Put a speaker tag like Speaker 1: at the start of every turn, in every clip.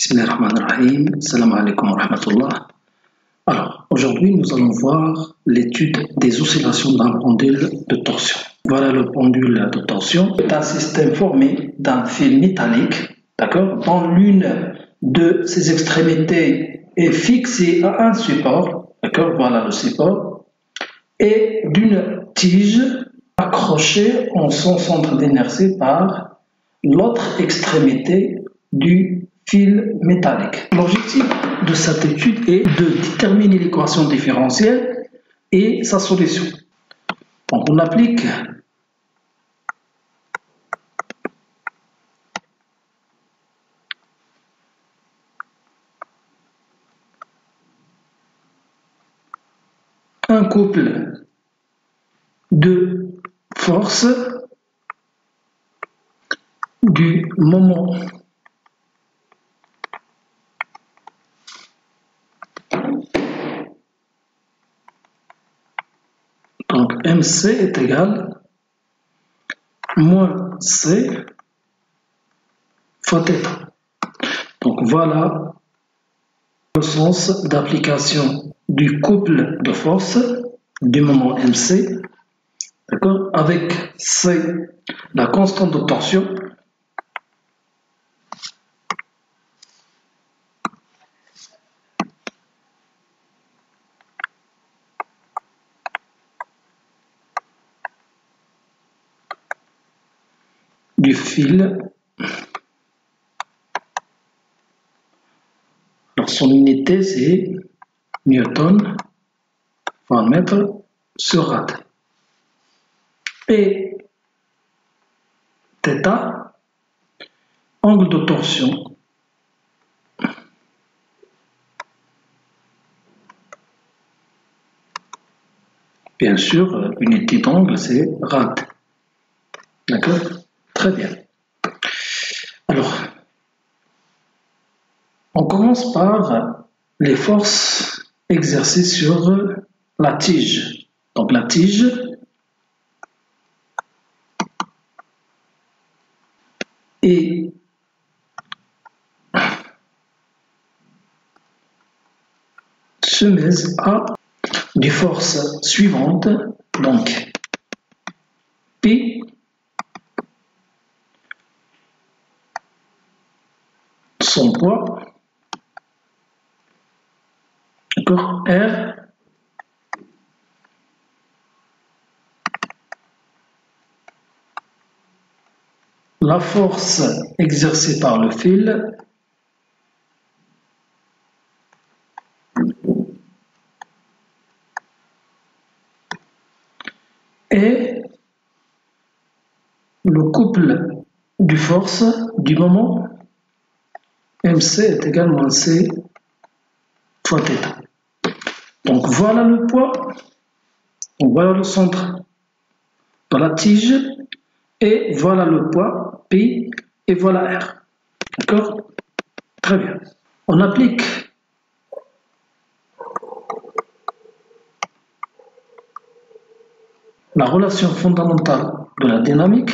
Speaker 1: Bismillahirrahmanirrahim. Salam alaikum wa rahmatullah. Alors, aujourd'hui, nous allons voir l'étude des oscillations d'un pendule de torsion. Voilà le pendule de torsion. C'est un système formé d'un fil métallique, d'accord, dont l'une de ses extrémités est fixée à un support, d'accord, voilà le support, et d'une tige accrochée en son centre d'inertie par l'autre extrémité du fil métallique. L'objectif de cette étude est de déterminer l'équation différentielle et sa solution. Donc on applique un couple de forces du moment donc MC est égal moins C fois θ. Donc voilà le sens d'application du couple de force du moment MC, d'accord, avec C, la constante de torsion, du fil. Alors son unité c'est Newton par mètre sur rad. Et θ, angle de torsion. Bien sûr, unité d'angle c'est rad. D'accord? Très bien. Alors, on commence par les forces exercées sur la tige. Donc la tige est soumise à des forces suivantes, donc P, son poids, d'accord, R, la force exercée par le fil, et le couple de force du moment MC est égal à C fois θ. Donc voilà le poids, donc voilà le centre de la tige, et voilà le poids P, et voilà R. D'accord? Très bien. On applique la relation fondamentale de la dynamique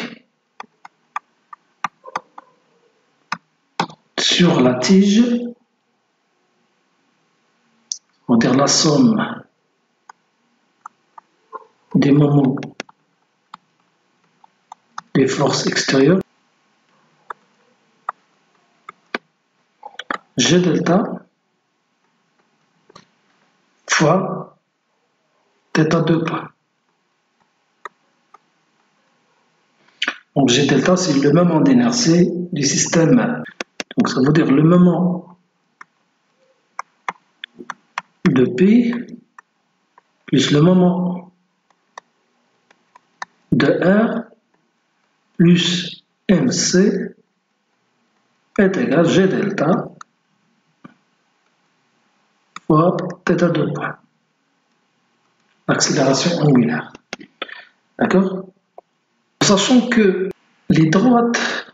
Speaker 1: sur la tige, on va dire la somme des moments des forces extérieures, G delta fois θ2 points. Donc G delta c'est le moment d'inertie du système. Donc ça veut dire le moment de P plus le moment de R plus MC est égal à G delta fois θ2 points. L'accélération angulaire. D'accord? Sachant que les droites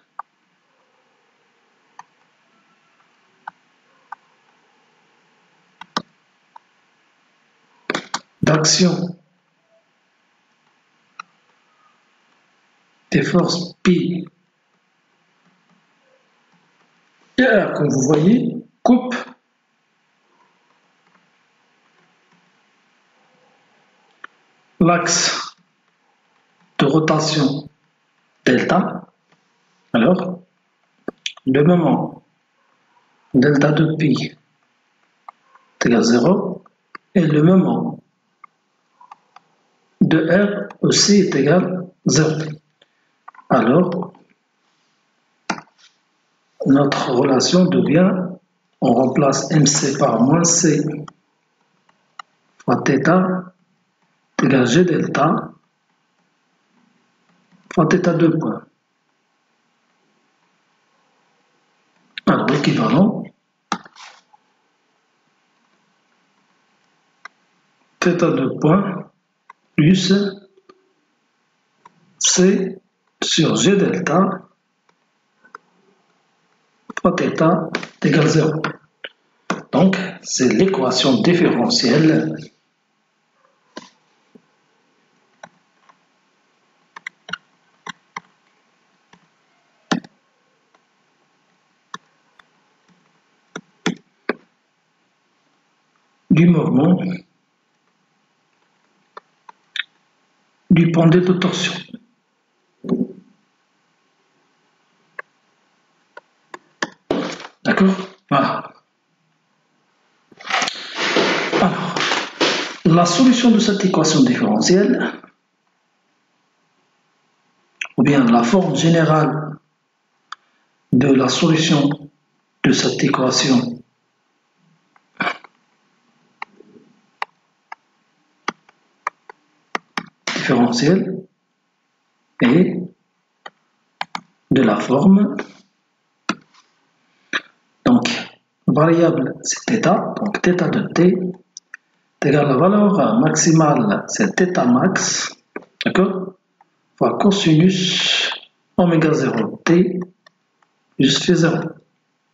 Speaker 1: d'action des forces P Et R, comme vous voyez, coupe l'axe de rotation delta. Alors, le moment delta de pi est égal à 0 et le moment de R aussi est égal à 0. Alors, notre relation devient, on remplace MC par moins C fois θ est égal à G delta fois θ 2 points. Alors, l'équivalent, θ 2 points plus C sur G delta fois θ est égal à 0. Donc, c'est l'équation différentielle du mouvement du pendule de torsion. D'accord? Voilà. Alors, la solution de cette équation différentielle, ou bien la forme générale de la solution de cette équation différentielle est de la forme, donc variable c'est θ, donc θ de t est égal à la valeur maximale c'est θ max, d'accord, fois cosinus oméga 0 t plus phi 0,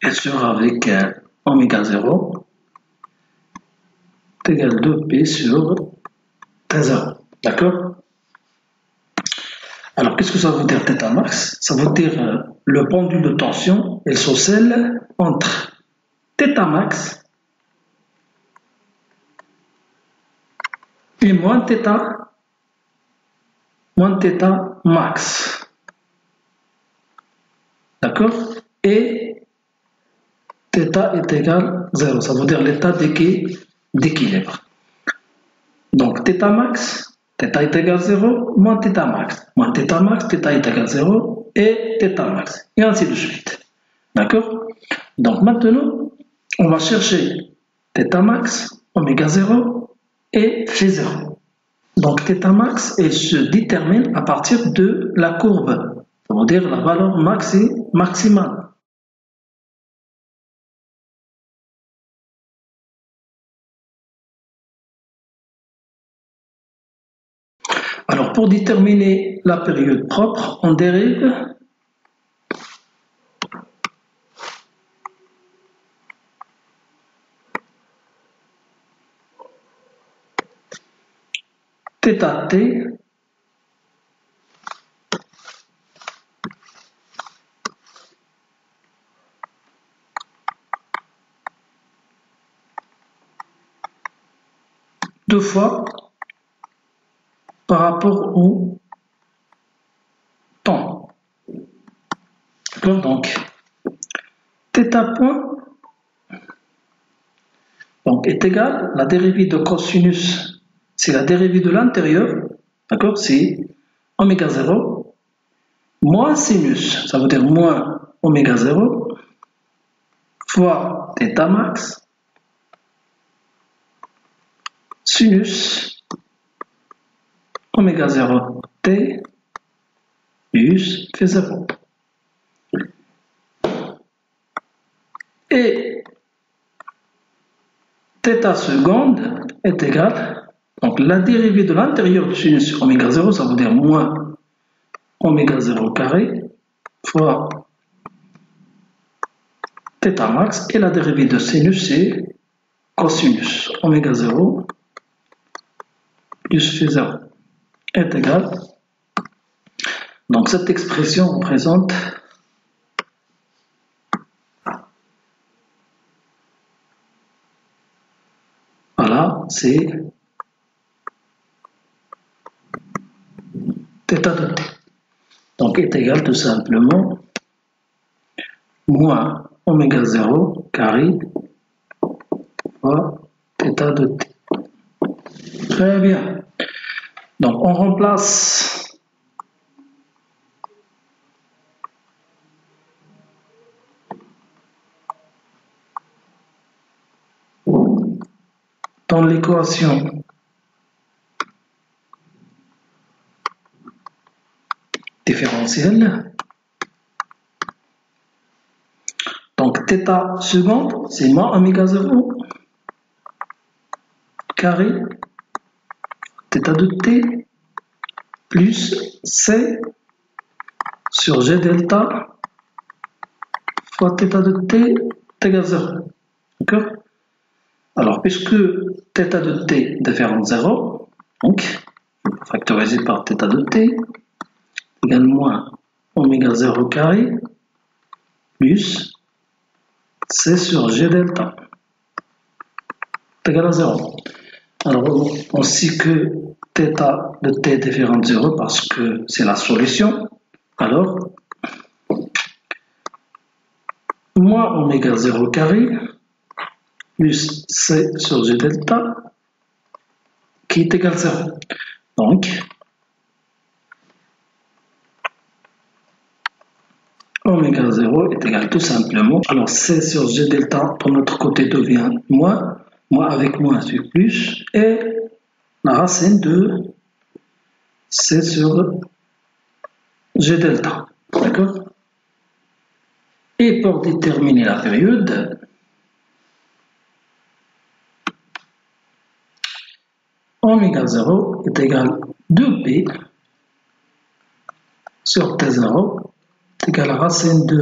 Speaker 1: et sur avec oméga 0 est égal à 2p sur t0, d'accord. Alors, qu'est-ce que ça veut dire θ max? Ça veut dire le pendule de tension, il s'oscille entre θ max et moins θ max. D'accord? Et θ est égal à 0, ça veut dire l'état d'équilibre. Donc, θ max, θ est égal à 0, moins θ max, θ est égal à 0, et θ max, et ainsi de suite. D'accord? Donc maintenant, on va chercher θ max, oméga 0 et phi 0. Donc θ max, elle se détermine à partir de la courbe, ça veut dire la valeur maximale. Alors, pour déterminer la période propre, on dérive θt deux fois par rapport au temps. D'accord? Donc, θ point donc, est égal à la dérivée de cosinus, c'est la dérivée de l'intérieur, d'accord? C'est oméga 0 moins sinus, ça veut dire moins oméga 0 fois θ max sinus oméga 0 t plus phi 0. Et θ seconde est égal, donc la dérivée de l'intérieur de sinus oméga 0, ça veut dire moins oméga 0 carré fois θ max, et la dérivée de sinus c'est cosinus oméga 0 plus phi 0 est égal. Donc cette expression représente Là, c'est θ de t. Donc, est égal tout simplement moins oméga 0 carré fois θ de t. Très bien. Donc, on remplace dans l'équation différentielle. Donc, θ seconde, c'est moins oméga 0 carré θ de t plus c sur g delta fois θ de t est égal à 0. D'accord? Alors, puisque θ de t différent de 0, donc, factorisé par θ de t, égale moins oméga 0 carré plus c sur g delta est égal à 0. Alors, on sait que θ de t est différent de 0 parce que c'est la solution. Alors, moins oméga 0 carré plus c sur g delta qui est égal à 0. Donc, oméga 0 est égal tout simplement. Alors, c sur g delta pour notre côté devient moins. Moins avec moins c'est plus. Et la racine de c sur g delta. D'accord? Et pour déterminer la période, oméga 0 est égal à 2p sur t0 est égal à la racine de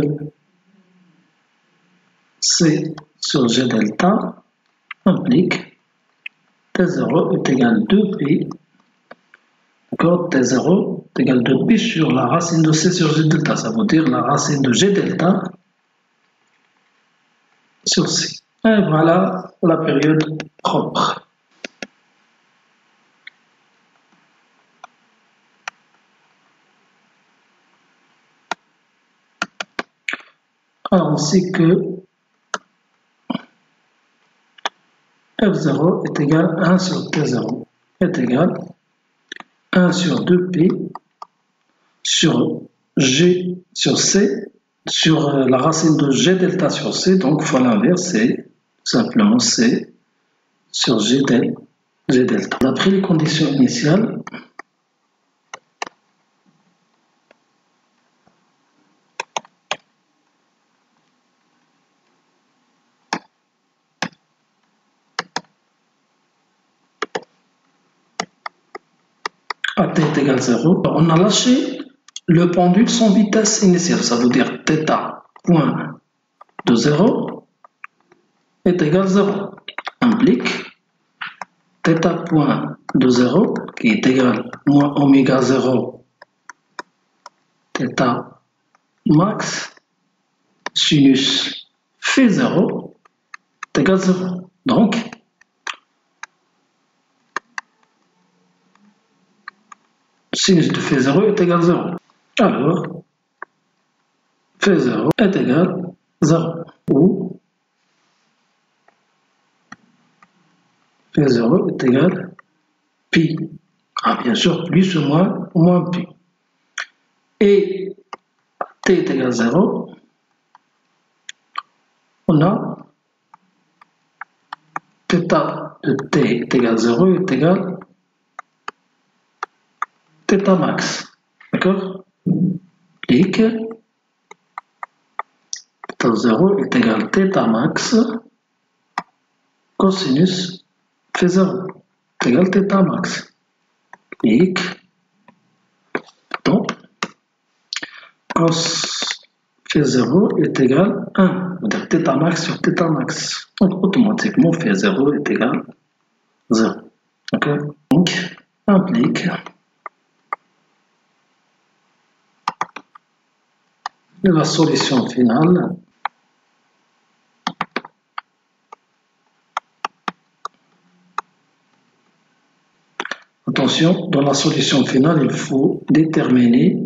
Speaker 1: c sur g delta implique t0 est égal à 2p. D'accord? T0 est égal à 2p sur la racine de c sur g delta. Ça veut dire la racine de g delta sur c. Et voilà la période propre. Alors on sait que F0 est égal à 1 sur T0 est égal à 1 sur 2P sur G sur C sur la racine de G delta sur C, donc fois l'inverse, c'est simplement C sur G delta. D'après les conditions initiales, à t est égal à 0, on a lâché le pendule sans vitesse initiale, ça veut dire θ point de 0 est égal à 0, implique θ point de 0 qui est égal à moins oméga 0 θ max sinus phi 0 est égal à 0. Donc, sinus de phi 0 est égal à 0. Alors, phi 0 est égal à 0. Ou phi 0 est égal à pi. Ah, bien sûr, plus ou moins pi. Et t est égal à 0. On a θ de t est égal à 0 est égal à θ max. D'accord? Clique. θ 0 est égal à θ max cosinus phi 0 est égal à θ max. Clique. Donc, cos phi 0 est égal à 1. C'est-à-dire θ max sur θ max. Donc, automatiquement, phi 0 est égal à 0. D'accord? Donc, implique la solution finale Attention, dans la solution finale, il faut déterminer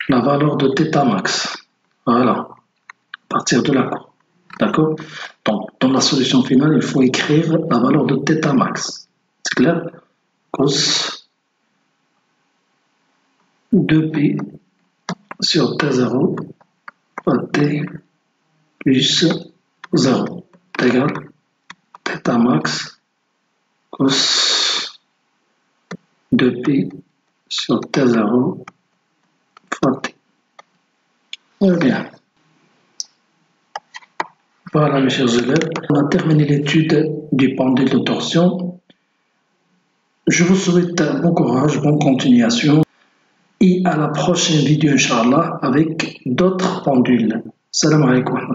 Speaker 1: la valeur de θ max. Voilà, à partir de là. D'accord? Donc, dans la solution finale, il faut écrire la valeur de θ max. C'est clair? Cos 2π sur T0 fois T plus 0 est égal θ max cos 2π sur T0 fois T. Très bien. Voilà mes chers élèves, on a terminé l'étude du pendule de torsion. Je vous souhaite bon courage, bonne continuation et à la prochaine vidéo Inch'Allah avec d'autres pendules. Salam alaikum.